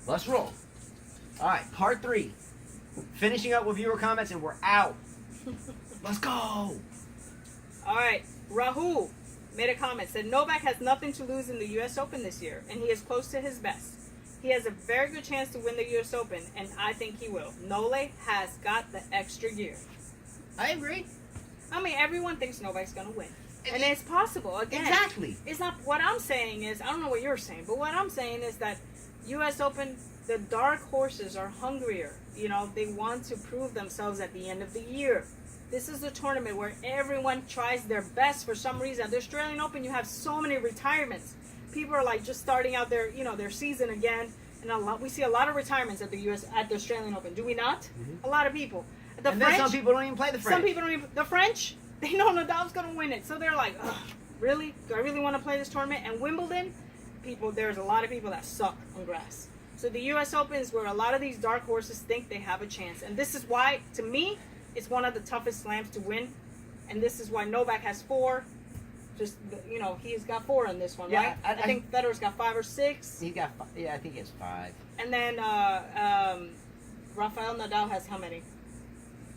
Let's roll. All right, part 3. Finishing up with viewer comments, and we're out. Let's go. All right, Rahul made a comment, said Novak has nothing to lose in the U.S. Open this year, and he is close to his best. He has a very good chance to win the U.S. Open, and I think he will. Nole has got the extra year. I agree. I mean, everyone thinks Novak's going to win. And it's possible. Again, Exactly. It's not, what I'm saying is, I don't know what you're saying, but what I'm saying is that U.S. Open, the dark horses are hungrier. You know, they want to prove themselves at the end of the year. This is a tournament where everyone tries their best for some reason. The Australian Open, you have so many retirements. People are like just starting out their, their season again, and we see a lot of retirements at the Australian Open. Do we not? Mm-hmm. A lot of people. Then some people don't even play the French. Some people don't even. The French, they know Nadal's gonna win it, so they're like, ugh, really? Do I really want to play this tournament? And Wimbledon, there's a lot of people that suck on grass. So the U.S. Open is where a lot of these dark horses think they have a chance, and this is why, to me, it's one of the toughest slams to win, and this is why Novak has 4. Just, he's got 4 on this one, Yeah, right? I think Federer's got 5 or 6. He got 5. Yeah, I think it's 5. And then Rafael Nadal has how many?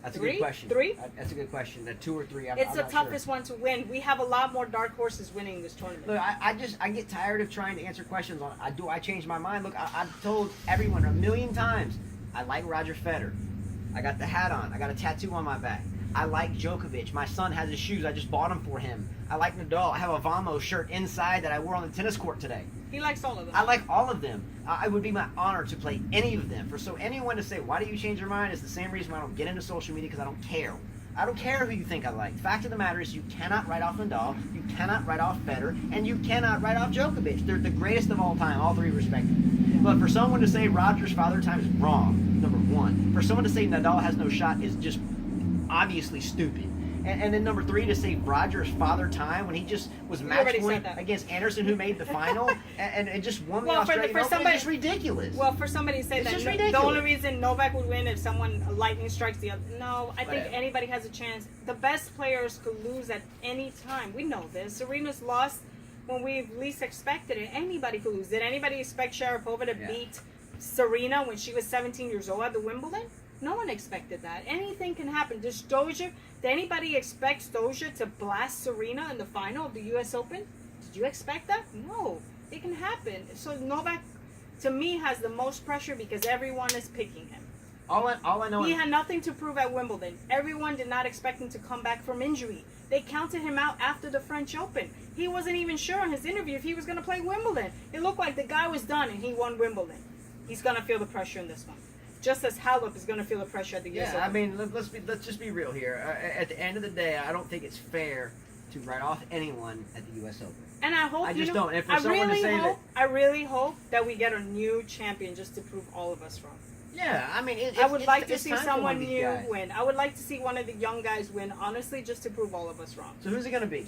That's a 3? good question. 3? That's a good question. 2 or 3. It's I'm the not toughest sure. one to win. We have a lot more dark horses winning this tournament. Look, I get tired of trying to answer questions on. I change my mind? Look, I've told everyone a million times. I like Roger Federer. I got the hat on. I got a tattoo on my back. I like Djokovic. My son has his shoes. I just bought them for him. I like Nadal. I have a Vamo shirt inside that I wore on the tennis court today. He likes all of them. I like all of them. It would be my honor to play any of them. So anyone to say, why do you change your mind, is the same reason why I don't get into social media, because I don't care. I don't care who you think I like. Fact of the matter is, you cannot write off Nadal, you cannot write off Federer, and you cannot write off Djokovic. They're the greatest of all time, all 3 respectively. But for someone to say Roger's father time is wrong, number 1. For someone to say Nadal has no shot is just obviously stupid. And then number 3, to say Roger's father time when he just was match point against Anderson, who made the final, and just won the Australian Open, is just ridiculous. Well, for somebody to say it's that the only reason Novak would win if someone lightning strikes the other. No, I think anybody has a chance. The best players could lose at any time. We know this. Serena's lost when we least expected it. Anybody could lose. Did anybody expect Sharapova to beat Serena when she was 17 years old at the Wimbledon? No one expected that. Anything can happen. Did anybody expect Doja to blast Serena in the final of the U.S. Open? Did you expect that? No. It can happen. So Novak, to me, has the most pressure because everyone is picking him. All I know he had nothing to prove at Wimbledon. Everyone did not expect him to come back from injury. They counted him out after the French Open. He wasn't even sure in his interview if he was going to play Wimbledon. It looked like the guy was done and he won Wimbledon. He's going to feel the pressure in this one. Just as Halep is going to feel the pressure at the U.S. Open. I mean, let's just be real here. At the end of the day, I don't think it's fair to write off anyone at the U.S. Open. And I hope I just don't. And for someone to say that, I really hope that we get a new champion just to prove all of us wrong. Yeah, I mean, I would like to see someone new win. I would like to see one of the young guys win, honestly, just to prove all of us wrong. So who's it going to be?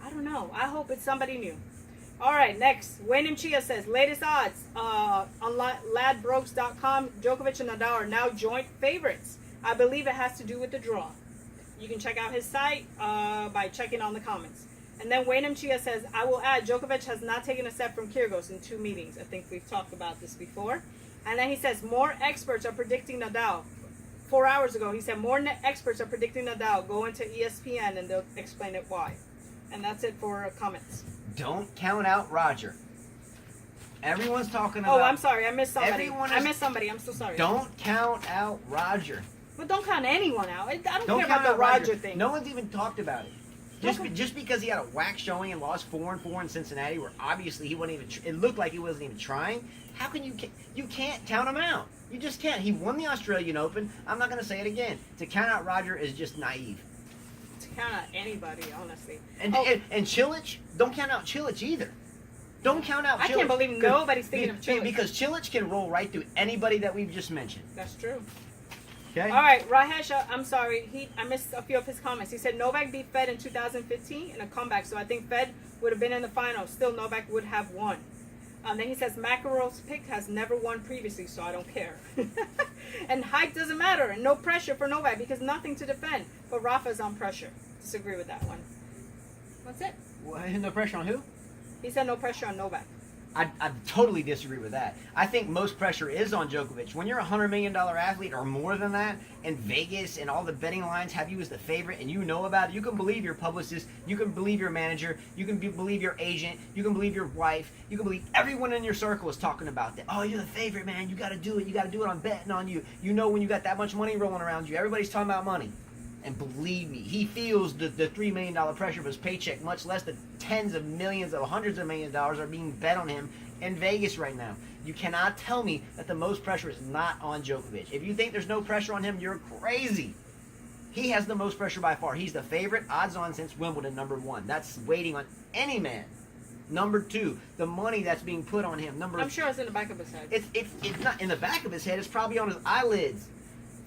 I don't know. I hope it's somebody new. All right, next. Wayne and Chia says, latest odds on ladbrokes.com, Djokovic and Nadal are now joint favorites. I believe it has to do with the draw. You can check out his site by checking on the comments. And then Wayne and Chia says, I will add, Djokovic has not taken a set from Kyrgios in 2 meetings. I think we've talked about this before. And then he says, more experts are predicting Nadal. 4 hours ago, he said, more experts are predicting Nadal. Go into ESPN and they'll explain it why. And that's it for comments. Don't count out Roger. Everyone's talking about... Oh, I'm sorry. I missed somebody. I'm so sorry. Don't count out Roger. But don't count anyone out. I don't care about the Roger thing. No one's even talked about it. Just because he had a whack showing and lost 4-4 in Cincinnati, where obviously he wasn't even... It looked like he wasn't even trying. How can you... You can't count him out. You just can't. He won the Australian Open. I'm not going to say it again. To count out Roger is just naive. To count out anybody, honestly. And Cilic, don't count out Cilic either. Don't count out Cilic. I can't believe nobody's thinking of Cilic. Because Cilic can roll right through anybody that we've just mentioned. That's true. Okay. All right, Rajesh, I'm sorry. I missed a few of his comments. He said Novak beat Fed in 2015 in a comeback, so I think Fed would have been in the final. Still, Novak would have won. Then he says McEnroe's pick has never won previously, so I don't care. And height doesn't matter, and no pressure for Novak because nothing to defend. But Rafa's on pressure. Disagree with that one. That's it. Well, no pressure on who? He said no pressure on Novak. I totally disagree with that. I think most pressure is on Djokovic. When you're a $100 million athlete or more than that, and Vegas and all the betting lines have you as the favorite, and you know about it, you can believe your publicist, you can believe your manager, you can believe your agent, you can believe your wife, you can believe everyone in your circle is talking about that. Oh, you're the favorite, man. You got to do it. You got to do it. I'm betting on you. You know when you got that much money rolling around you, everybody's talking about money. And believe me, he feels the $3 million pressure of his paycheck, much less the tens of millions of hundreds of millions of dollars are being bet on him in Vegas right now. You cannot tell me that the most pressure is not on Djokovic. If you think there's no pressure on him, you're crazy. He has the most pressure by far. He's the favorite, odds on since Wimbledon, #1. That's waiting on any man. #2, the money that's being put on him. I'm sure it's in the back of his head. It's not in the back of his head. It's probably on his eyelids.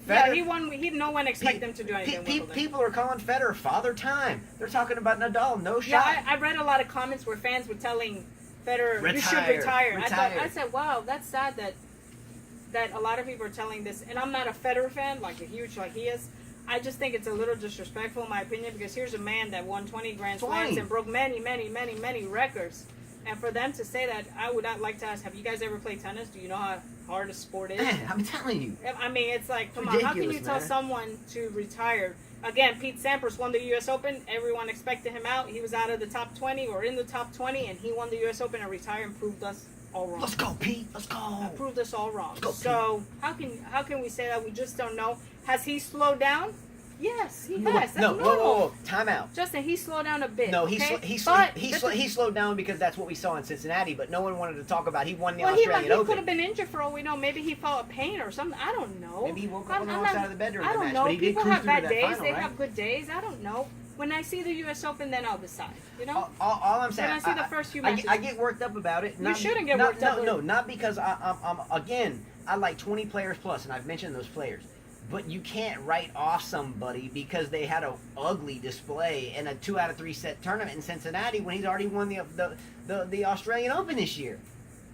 Yeah, he won. No one expected him to do anything. People are calling Federer father time. They're talking about Nadal, no shot. Yeah, I read a lot of comments where fans were telling Federer, you should retire. I said, wow, that's sad that a lot of people are telling this. And I'm not a Federer fan, like a huge like he is. I just think it's a little disrespectful in my opinion, because here's a man that won 20 Grand Slams and broke many, many, many, many records. And for them to say that, I would not like to ask, have you guys ever played tennis? Do you know how hard a sport is? Man, I'm telling you. I mean, it's like, come on, how can you tell someone to retire? Again, Pete Sampras won the U.S. Open. Everyone expected him out. He was out of the top 20 or in the top 20, and he won the U.S. Open and retired and proved us all wrong. Let's go, Pete. Let's go. Proved us all wrong. Let's go, so how can we say that? We just don't know. Has he slowed down? Yes, he has. That's normal. Whoa. Time out. Justin, he slowed down a bit. No, he slowed down because that's what we saw in Cincinnati, but no one wanted to talk about. He won the Australian Open. He could have been injured for all we know. Maybe he felt a pain or something. I don't know. Maybe he woke up on the wrong side of the bed during the match. Know. But he People did have bad that days. final, They right? have good days. I don't know. When I see the U.S. Open, then I'll decide. You know. All I'm saying. When I see the first few matches, I get worked up about it. You shouldn't get worked up. No, not because I'm again. I like 20 players plus, and I've mentioned those players. But you can't write off somebody because they had an ugly display in a 2 out of 3 set tournament in Cincinnati when he's already won the Australian Open this year.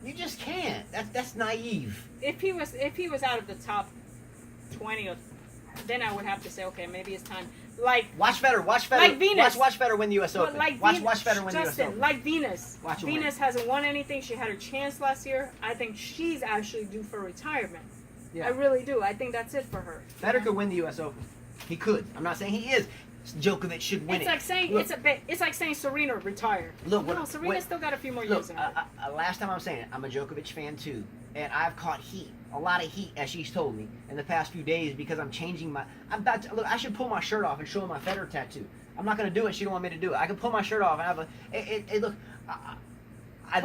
You just can't. That's naive. If he was out of the top 20, then I would have to say, okay, maybe it's time. Like watch Federer. Like Venus. Watch Federer win the U.S. Open. Watch Federer win the U.S. Open. Like Venus. Venus hasn't won anything. She had her chance last year. I think she's actually due for retirement. Yeah. I really do. I think that's it for her. Federer could win the U.S. Open. He could. I'm not saying he is. Djokovic should win it. It's like saying Serena retire. Look, Serena still got a few more years in her. Last time I'm saying it, I'm a Djokovic fan too, and I've caught heat, a lot of heat, as she's told me in the past few days because I'm changing my. Look, I should pull my shirt off and show her my Federer tattoo. I'm not going to do it. She don't want me to do it. I can pull my shirt off and have a. Look. I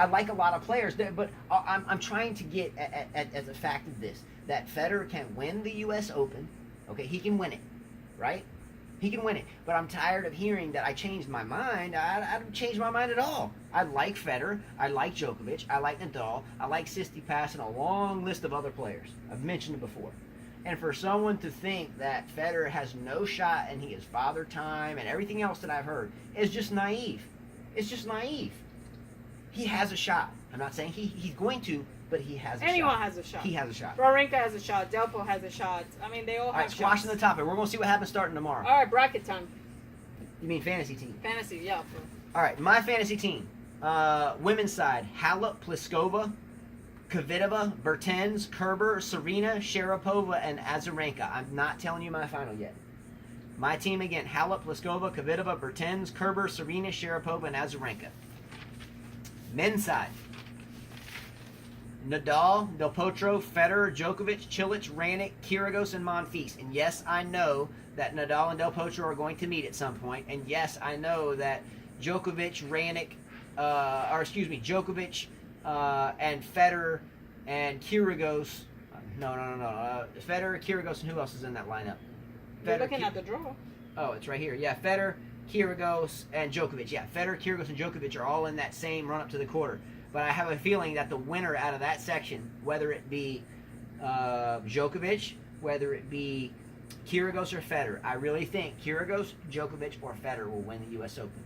like a lot of players, but I'm trying to get as a fact of this, that Federer can win the U.S. Open. Okay, he can win it, right? He can win it. But I'm tired of hearing that I changed my mind. I don't change my mind at all. I like Federer. I like Djokovic. I like Nadal. I like Tsitsipas and a long list of other players. I've mentioned it before. And for someone to think that Federer has no shot and he is father time and everything else that I've heard is just naive. It's just naive. He has a shot. I'm not saying he's going to, but he has a shot. Anyone has a shot. He has a shot. Wawrinka has a shot. Delpo has a shot. I mean, they all have shots. Squashing the topic. We're going to see what happens starting tomorrow. All right, bracket time. You mean fantasy team? Fantasy, yeah. All right, my fantasy team. Women's side, Halep, Pliskova, Kvitova, Bertens, Kerber, Serena, Sharapova, and Azarenka. I'm not telling you my final yet. My team again, Halep, Pliskova, Kvitova, Bertens, Kerber, Serena, Sharapova, and Azarenka. Men's side, Nadal, Del Potro, Federer, Djokovic, Cilic, Raonic, Kyrgios, and Monfils. And yes, I know that Nadal and Del Potro are going to meet at some point. And yes, I know that Djokovic, Djokovic and Federer and Kyrgios. Federer, Kyrgios, and who else is in that lineup? You're looking at the draw. Oh, it's right here. Yeah, Federer, Kyrgios, and Djokovic. Yeah, Federer, Kyrgios, and Djokovic are all in that same run-up to the quarter. But I have a feeling that the winner out of that section, whether it be Djokovic, whether it be Kyrgios or Federer, I really think Kyrgios, Djokovic, or Federer will win the U.S. Open.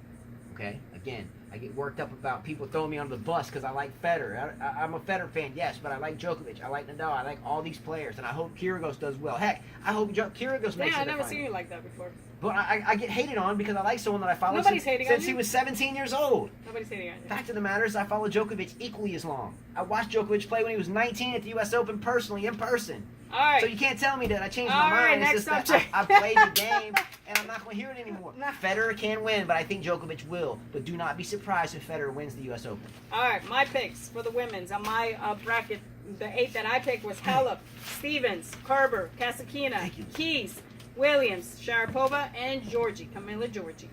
Okay? Again, I get worked up about people throwing me on the bus because I like Federer. I'm a Federer fan, yes, but I like Djokovic. I like Nadal. I like all these players, and I hope Kyrgios does well. Heck, I hope Kyrgios makes it. Yeah, I never seen you like that before. But I get hated on because I like someone that I follow since he was 17 years old. Nobody's hating on you. Fact of the matter is, I follow Djokovic equally as long. I watched Djokovic play when he was 19 at the U.S. Open personally, in person. All right. So you can't tell me that I changed All my right, mind. It's next just that subject. I played the game, and I'm not going to hear it anymore. Nah. Federer can win, but I think Djokovic will. But do not be surprised if Federer wins the U.S. Open. All right, my picks for the women's on my bracket. The 8 that I picked was Halep, Stevens, Kerber, Kasatkina, Keys, Williams, Sharapova, and Camila Giorgi.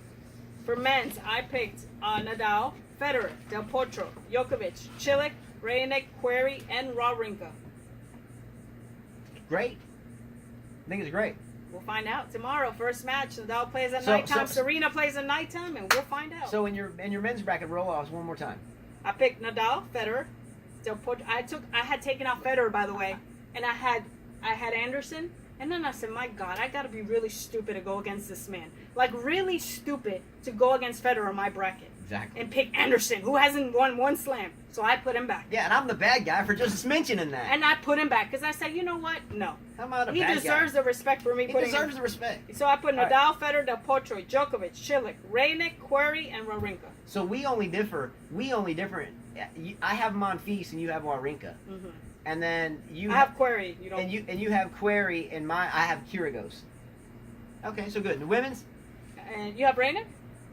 For men's, I picked Nadal, Federer, Del Potro, Djokovic, Cilic, Raonic, Querrey, and Wawrinka. Great. I think it's great. We'll find out tomorrow. First match, Nadal plays at nighttime, Serena plays at nighttime, and we'll find out. So in your men's bracket, roll offs one more time. I picked Nadal, Federer, Del Potro. I had taken out Federer, by the way, and I had Anderson, and then I said, my God, I gotta be really stupid to go against this man. Like really stupid to go against Federer in my bracket. Exactly. And pick Anderson, who hasn't won one slam. So I put him back. Yeah, and I'm the bad guy for just mentioning that. And I put him back because I said, you know what? No. How am I the He bad deserves guy? the respect for me He putting deserves him. the respect. So I put All Nadal, Federer, Del Potro, Djokovic, Cilic, Raonic, Querrey, and Wawrinka. So we only differ. I have Monfils and you have Wawrinka. Mm-hmm. And then you I have Querrey. You don't. and you have Querrey, and I have Kyrgios. Okay, so good. The women's, And you have Raonic?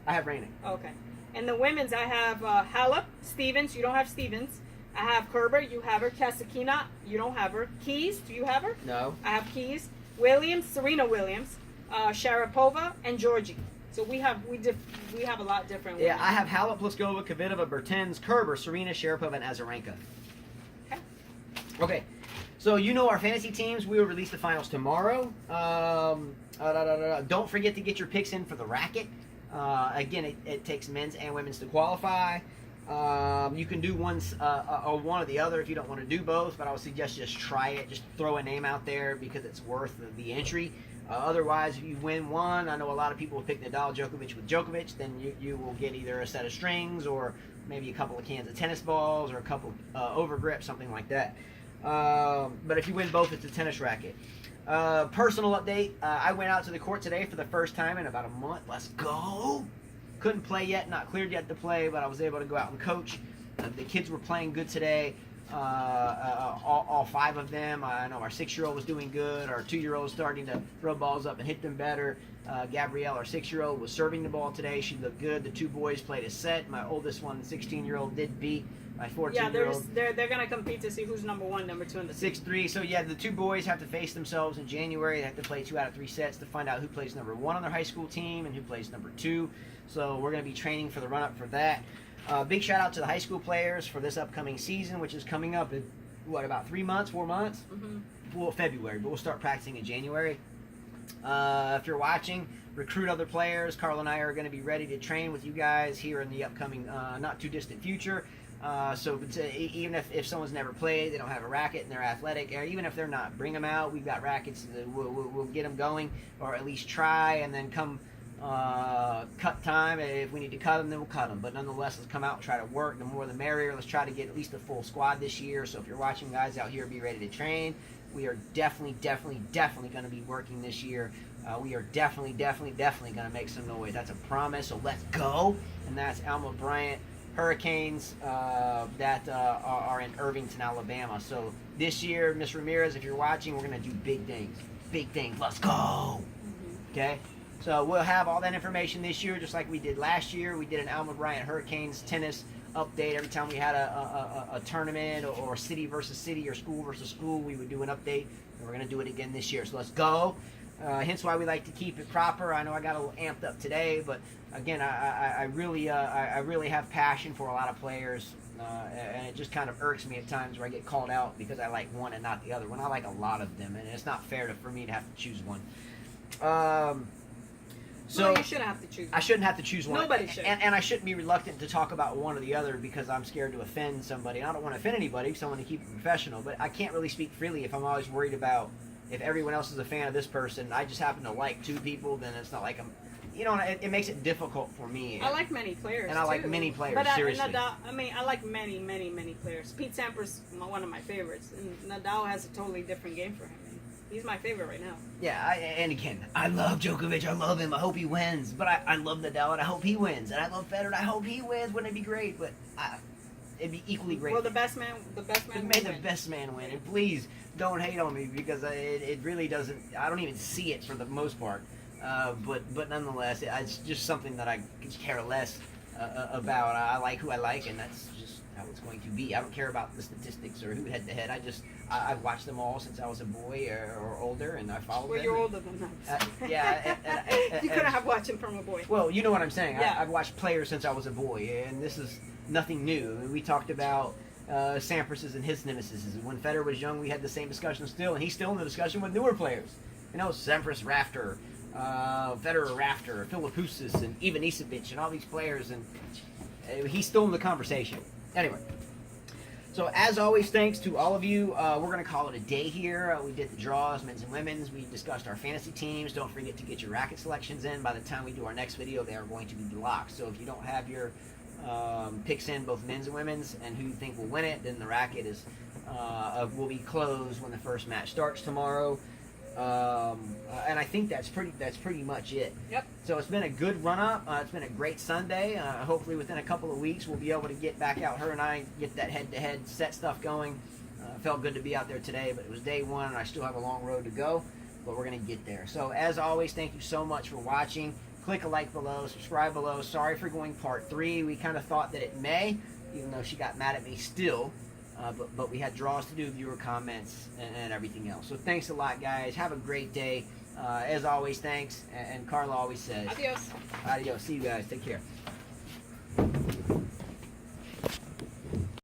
I have Raonic. Okay. And the women's, I have Halep, Stevens. You don't have Stevens. I have Kerber. You have her. Kasatkina. You don't have her. Keys. Do you have her? No. I have Keys. Williams. Serena Williams. Sharapova and Georgie. So we have a lot different. Yeah, women. I have Halep, Pliskova, Kvitova, Bertens, Kerber, Serena, Sharapova, and Azarenka. Okay. Okay. So you know our fantasy teams. We will release the finals tomorrow. Don't forget to get your picks in for the racket. Again, it takes men's and women's to qualify. You can do one or the other if you don't want to do both, but I would suggest just try it. Just throw a name out there because it's worth the entry. Otherwise, if you win one, I know a lot of people will pick Nadal, Djokovic with Djokovic, then you will get either a set of strings or maybe a couple of cans of tennis balls or a couple over grips, something like that. But if you win both, it's a tennis racket. Personal update, I went out to the court today for the first time in about a month. Let's go! Couldn't play yet, not cleared yet to play, but I was able to go out and coach. The kids were playing good today. All 5 of them. I know our 6-year-old was doing good. Our 2-year-old was starting to throw balls up and hit them better. Gabrielle, our 6-year-old, was serving the ball today. She looked good. The 2 boys played a set. My oldest one, 16-year-old, did beat my 14-year-old. Yeah, they're gonna compete to see who's number 1, number 2, and the 6-3. So yeah, the 2 boys have to face themselves in January. They have to play 2 out of 3 sets to find out who plays number 1 on their high school team and who plays number 2. So we're going to be training for the run-up for that. Big shout out to the high school players for this upcoming season, which is coming up in, about 3 months, 4 months? Mm-hmm. Well, February, but we'll start practicing in January. If you're watching, recruit other players. Carl and I are going to be ready to train with you guys here in the upcoming, not too distant future. So even if someone's never played, they don't have a racket and they're athletic, or even if they're not, bring them out. We've got rackets. We'll get them going, or at least try, and then come cut time. If we need to cut them, then we'll cut them. But nonetheless, let's come out and try to work. The more the merrier. Let's try to get at least a full squad this year. So if you're watching guys out here, be ready to train. We are definitely going to be working this year. We are definitely going to make some noise. That's a promise. So let's go. And that's Alma Bryant Hurricanes that are in Irvington, Alabama. So this year, Miss Ramirez, if you're watching, we're going to do big things. Big things. Let's go. Okay? So we'll have all that information this year, just like we did last year. We did an Alma Bryant Hurricanes tennis update. Every time we had a tournament or city versus city or school versus school, we would do an update. And we're going to do it again this year. So let's go. Hence why we like to keep it proper. I know I got a little amped up today, but again, I really have passion for a lot of players, and it just kind of irks me at times where I get called out because I like one and not the other. When I like a lot of them, and it's not fair for me to have to choose one. So you shouldn't have to choose one. I shouldn't have to choose one. Nobody should. And I shouldn't be reluctant to talk about one or the other because I'm scared to offend somebody. And I don't want to offend anybody, so I want to keep it professional. But I can't really speak freely if I'm always worried about if everyone else is a fan of this person. I just happen to like 2 people, then it's not like you know, it makes it difficult for me. I like many players, and I like too. many players. But seriously, Nadal, I mean, I like many players. Pete Sampras, one of my favorites, and Nadal has a totally different game for him. And he's my favorite right now. yeah. And again, I love Djokovic. I love him. I hope he wins. But I love Nadal, and I hope he wins. And I love Federer. And I hope he wins. Wouldn't it be great? But it'd be equally great. Well, the best man May will the win. best man win. And please don't hate on me because it really doesn't. I don't even see it for the most part. But nonetheless, it's just something that I could care less about. I like who I like, and that's just how it's going to be. I don't care about the statistics or who head to head. I've watched them all since I was a boy or older, and I followed Well, them. you're older than that. Yeah. You couldn't have watched him from a boy. Well, you know what I'm saying. Yeah. I've watched players since I was a boy, and this is nothing new. We talked about Sampras's and his nemesis. When Federer was young, we had the same discussion still, and he's still in the discussion with newer players. You know, Sampras, Rafter, Federer, Rafter, Philippoussis, and even Isabic, and all these players, and he's still in the conversation. Anyway, so as always, thanks to all of you. We're going to call it a day here. We did the draws, men's and women's. We discussed our fantasy teams. Don't forget to get your racket selections in. By the time we do our next video, they are going to be locked. So if you don't have your picks in, both men's and women's, and who you think will win it, then the racket is will be closed when the first match starts tomorrow. And I think that's pretty much it. Yep. So it's been a good run up. It's been a great Sunday. Hopefully within a couple of weeks we'll be able to get back out, her and I, get that head-to-head set stuff going. Felt good to be out there today, but it was day one and I still have a long road to go, but we're going to get there. So as always, thank you so much for watching. Click a like below, subscribe below. Sorry for going part 3. We kind of thought that it may, even though she got mad at me still. But we had draws to do, viewer comments, and everything else. So thanks a lot, guys. Have a great day. As always, thanks. And Carla always says, Adios. Adios. See you guys. Take care.